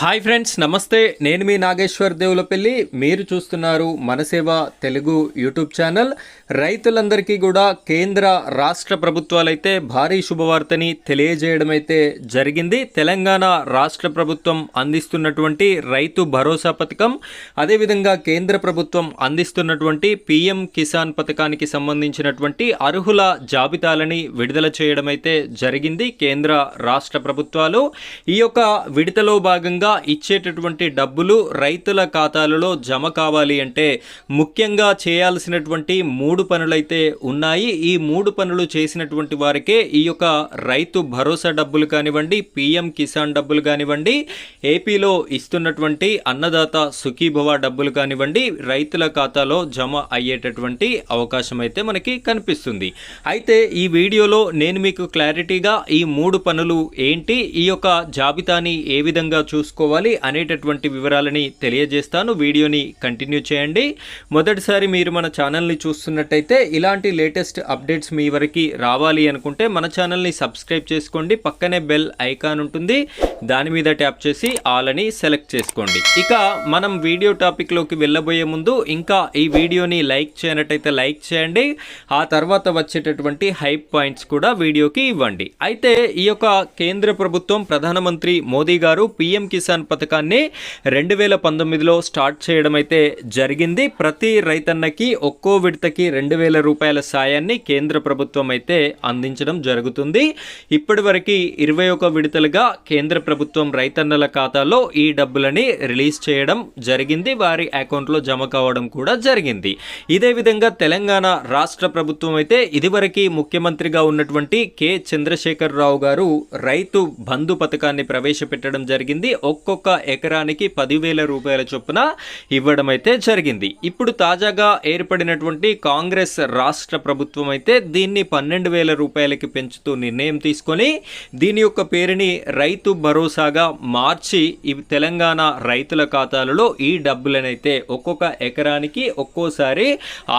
Hi friends, నమస్తే. నేను మీ నాగేశ్వర్ దేవులపల్లి. మీరు చూస్తున్నారు మనసేవ తెలుగు యూట్యూబ్ ఛానల్. రైతులందరికీ కూడా కేంద్ర రాష్ట్ర ప్రభుత్వాలైతే భారీ శుభవార్తని తెలియజేయడం అయితే జరిగింది. తెలంగాణ రాష్ట్ర ప్రభుత్వం అందిస్తున్నటువంటి రైతు భరోసా పథకం, అదేవిధంగా కేంద్ర ప్రభుత్వం అందిస్తున్నటువంటి పిఎం కిసాన్ పథకానికి సంబంధించినటువంటి అర్హుల జాబితాలని విడుదల చేయడం అయితే జరిగింది కేంద్ర రాష్ట్ర ప్రభుత్వాలు. ఈ యొక్క విడతలో భాగంగా ఇచ్చేటటువంటి డబ్బులు రైతుల ఖాతాలలో జమ కావాలి అంటే ముఖ్యంగా చేయాల్సినటువంటి 3 పనులైతే ఉన్నాయి. ఈ 3 పనులు చేసినటువంటి వారికే ఈ యొక్క రైతు భరోసా డబ్బులు కానివ్వండి, పిఎం కిసాన్ డబ్బులు కానివ్వండి, ఏపీలో ఇస్తున్నటువంటి అన్నదాత సుఖీభవ డబ్బులు కానివ్వండి, రైతుల ఖాతాలో జమ అయ్యేటటువంటి అవకాశం అయితే మనకి కనిపిస్తుంది. అయితే ఈ వీడియోలో నేను మీకు క్లారిటీగా ఈ 3 పనులు ఏంటి, ఈ యొక్క జాబితాని ఏ విధంగా చూసుకోవాలి అనేటటువంటి వివరాలని తెలియజేస్తాను. వీడియోని కంటిన్యూ చేయండి. మొదటిసారి మీరు మన ఛానల్ని చూస్తున్నట్టయితే ఇలాంటి లేటెస్ట్ అప్డేట్స్ మీ వరకు రావాలి అనుకుంటే మన ఛానల్ని సబ్స్క్రైబ్ చేసుకోండి. పక్కనే బెల్ ఐకాన్ ఉంటుంది, దాని మీద ట్యాప్ చేసి ఆల్ అని సెలెక్ట్ చేసుకోండి. ఇక మనం వీడియో టాపిక్లోకి వెళ్ళబోయే ముందు ఇంకా ఈ వీడియోని లైక్ చేయనట్టయితే లైక్ చేయండి. ఆ తర్వాత వచ్చేటటువంటి హైప్ పాయింట్స్ కూడా వీడియోకి ఇవ్వండి. అయితే ఈ యొక్క కేంద్ర ప్రభుత్వం ప్రధానమంత్రి మోదీ గారు పిఎం కిసాన్ పథకాన్ని 2019లో స్టార్ట్ చేయడం అయితే జరిగింది. ప్రతి రైతన్నకి ఒక్కో విడతకి 2000 రూపాయల సాయాన్ని కేంద్ర ప్రభుత్వం అయితే అందించడం జరుగుతుంది. ఇప్పటి వరకు 21 విడతలుగా కేంద్ర ప్రభుత్వం రైతన్నల ఖాతాలో ఈ డబ్బులని రిలీజ్ చేయడం జరిగింది. వారి అకౌంట్లో జమ కావడం కూడా జరిగింది. ఇదే విధంగా తెలంగాణ రాష్ట్ర ప్రభుత్వం అయితే ఇదివరకు ముఖ్యమంత్రిగా ఉన్నటువంటి కె చంద్రశేఖర్ రావు గారు రైతు బంధు పథకాన్ని ప్రవేశపెట్టడం జరిగింది. ఒక్కొక్క ఎకరానికి 10,000 రూపాయల చొప్పున ఇవ్వడం అయితే జరిగింది. ఇప్పుడు తాజాగా ఏర్పడినటువంటి కాంగ్రెస్ రాష్ట్ర ప్రభుత్వం అయితే దీన్ని 12,000 రూపాయలకి పెంచుతూ నిర్ణయం తీసుకొని దీని యొక్క పేరుని రైతు భరోసాగా మార్చి తెలంగాణ రైతుల ఖాతాలలో ఈ డబ్బులనైతే ఒక్కొక్క ఎకరానికి ఒక్కోసారి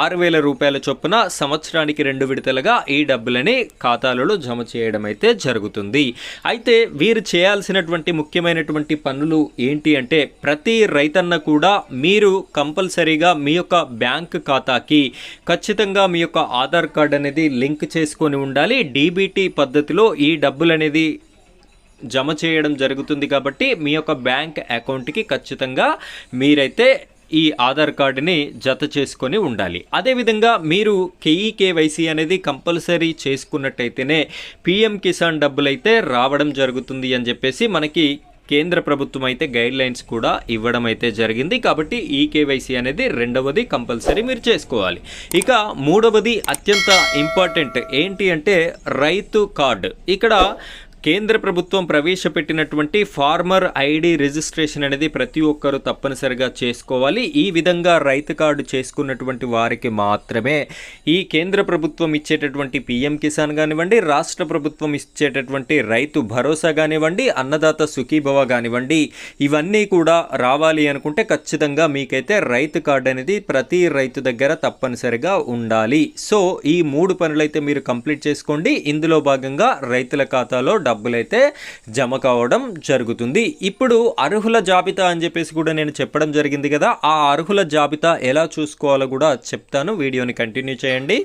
6,000 రూపాయల చొప్పున సంవత్సరానికి 2 విడతలుగా ఈ డబ్బులని ఖాతాలలో జమ చేయడం అయితే జరుగుతుంది. అయితే వీరు చేయాల్సినటువంటి ముఖ్యమైనటువంటి పనులు ఏంటి అంటే ప్రతి రైతన్న కూడా మీరు కంపల్సరీగా మీ యొక్క బ్యాంక్ ఖాతాకి ఖచ్చితంగా మీ యొక్క ఆధార్ కార్డ్ అనేది లింక్ చేసుకొని ఉండాలి. డీబీటీ పద్ధతిలో ఈ డబ్బులు అనేది జమ చేయడం జరుగుతుంది కాబట్టి మీ యొక్క బ్యాంక్ అకౌంట్కి ఖచ్చితంగా మీరైతే ఈ ఆధార్ కార్డుని జత చేసుకొని ఉండాలి. అదేవిధంగా మీరు కేఈకేవైసీ అనేది కంపల్సరీ చేసుకున్నట్టయితేనే పిఎం కిసాన్ డబ్బులైతే రావడం జరుగుతుంది అని చెప్పేసి మనకి కేంద్ర ప్రభుత్వం అయితే గైడ్ లైన్స్ కూడా ఇవ్వడం అయితే జరిగింది. కాబట్టి ఈ కేవైసీ అనేది రెండవది కంపల్సరీ మీరు చేసుకోవాలి. ఇక మూడవది అత్యంత ఇంపార్టెంట్ ఏంటి అంటే రైతు కార్డు. ఇక్కడ కేంద్ర ప్రభుత్వం ప్రవేశపెట్టినటువంటి ఫార్మర్ ఐడి రిజిస్ట్రేషన్ అనేది ప్రతి ఒక్కరూ తప్పనిసరిగా చేసుకోవాలి. ఈ విధంగా రైతు కార్డు చేసుకున్నటువంటి వారికి మాత్రమే ఈ కేంద్ర ప్రభుత్వం ఇచ్చేటటువంటి పిఎం కిసాన్ కానివ్వండి, రాష్ట్ర ప్రభుత్వం ఇచ్చేటటువంటి రైతు భరోసా కానివ్వండి, అన్నదాత సుఖీభవ కానివ్వండి, ఇవన్నీ కూడా రావాలి అనుకుంటే ఖచ్చితంగా మీకైతే రైతు కార్డు అనేది ప్రతి రైతు దగ్గర తప్పనిసరిగా ఉండాలి. సో ఈ 3 పనులైతే మీరు కంప్లీట్ చేసుకోండి. ఇందులో భాగంగా రైతుల ఖాతాలో డబ్బులైతే జమ కావడం జరుగుతుంది. ఇప్పుడు అర్హుల జాబితా అని చెప్పేసి కూడా నేను చెప్పడం జరిగింది కదా, ఆ అర్హుల జాబితా ఎలా చూసుకోవాలో కూడా చెప్తాను. వీడియోని కంటిన్యూ చేయండి.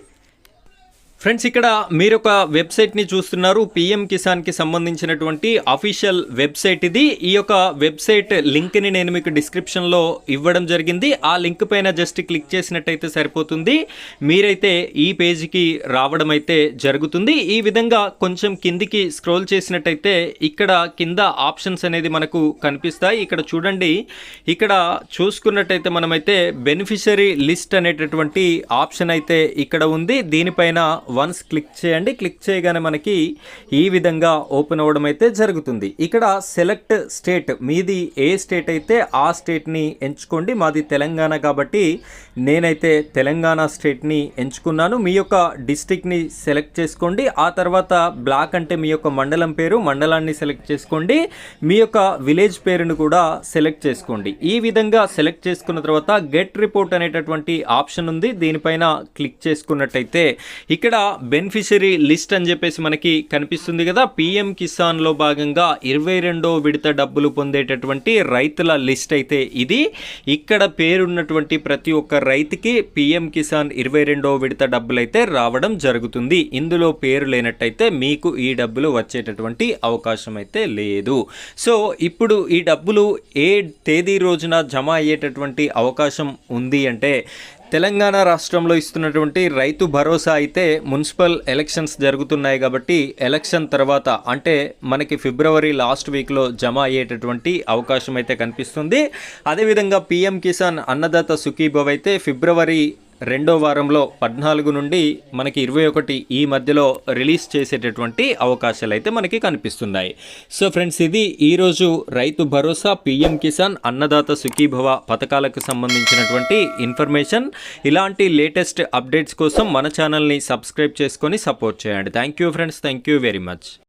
ఫ్రెండ్స్, ఇక్కడ మీరు ఒక వెబ్సైట్ని చూస్తున్నారు. పిఎం కిసాన్కి సంబంధించినటువంటి అఫీషియల్ వెబ్సైట్ ఇది. ఈ యొక్క వెబ్సైట్ లింక్ని నేను మీకు డిస్క్రిప్షన్లో ఇవ్వడం జరిగింది. ఆ లింక్ పైన జస్ట్ క్లిక్ చేసినట్టయితే సరిపోతుంది. మీరైతే ఈ పేజీకి రావడం అయితే జరుగుతుంది. ఈ విధంగా కొంచెం కిందికి స్క్రోల్ చేసినట్టయితే ఇక్కడ కింద ఆప్షన్స్ అనేది మనకు కనిపిస్తాయి. ఇక్కడ చూడండి, ఇక్కడ చూసుకున్నట్టయితే మనమైతే బెనిఫిషరీ లిస్ట్ అనేటటువంటి ఆప్షన్ అయితే ఇక్కడ ఉంది. దీనిపైన వన్స్ క్లిక్ చేయండి. క్లిక్ చేయగానే మనకి ఈ విధంగా ఓపెన్ అవ్వడం అయితే జరుగుతుంది. ఇక్కడ సెలెక్ట్ స్టేట్, మీది ఏ స్టేట్ అయితే ఆ స్టేట్ని ఎంచుకోండి. మాది తెలంగాణ కాబట్టి నేనైతే తెలంగాణ స్టేట్ని ఎంచుకున్నాను. మీ యొక్క డిస్ట్రిక్ట్ని సెలెక్ట్ చేసుకోండి. ఆ తర్వాత బ్లాక్ అంటే మీ యొక్క మండలం పేరు, మండలాన్ని సెలెక్ట్ చేసుకోండి. మీ యొక్క విలేజ్ పేరును కూడా సెలెక్ట్ చేసుకోండి. ఈ విధంగా సెలెక్ట్ చేసుకున్న తర్వాత గెట్ రిపోర్ట్ అనేటటువంటి ఆప్షన్ ఉంది. దీనిపైన క్లిక్ చేసుకున్నట్టయితే ఇక్కడ ఇక్కడ బెనిఫిషరీ లిస్ట్ అని చెప్పేసి మనకి కనిపిస్తుంది కదా, పిఎం కిసాన్లో భాగంగా 22వ విడత డబ్బులు పొందేటటువంటి రైతుల లిస్ట్ అయితే ఇది. ఇక్కడ పేరున్నటువంటి ప్రతి ఒక్క రైతుకి పిఎం కిసాన్ 22వ విడత డబ్బులు అయితే రావడం జరుగుతుంది. ఇందులో పేరు లేనట్టయితే మీకు ఈ డబ్బులు వచ్చేటటువంటి అవకాశం అయితే లేదు. సో ఇప్పుడు ఈ డబ్బులు ఏ తేదీ రోజున జమ అయ్యేటటువంటి అవకాశం ఉంది అంటే, తెలంగాణ రాష్ట్రంలో ఇస్తున్నటువంటి రైతు భరోసా అయితే మున్సిపల్ ఎలక్షన్స్ జరుగుతున్నాయి కాబట్టి ఎలక్షన్ తర్వాత అంటే మనకి ఫిబ్రవరి లాస్ట్ వీక్లో జమ అయ్యేటటువంటి అవకాశం అయితే కనిపిస్తుంది. అదేవిధంగా పిఎం కిసాన్ అన్నదాత సుఖీభవ్ అయితే ఫిబ్రవరి 2వ వారంలో 14 నుండి మనకి 21 ఈ మధ్యలో రిలీజ్ చేసేటటువంటి అవకాశాలు అయితే మనకి కనిపిస్తున్నాయి. సో ఫ్రెండ్స్, ఇది ఈరోజు రైతు భరోసా, పిఎం కిసాన్, అన్నదాత సుఖీభవ పథకాలకు సంబంధించినటువంటి ఇన్ఫర్మేషన్. ఇలాంటి లేటెస్ట్ అప్డేట్స్ కోసం మన ఛానల్ని సబ్స్క్రైబ్ చేసుకొని సపోర్ట్ చేయండి. Thank you friends, thank you very much.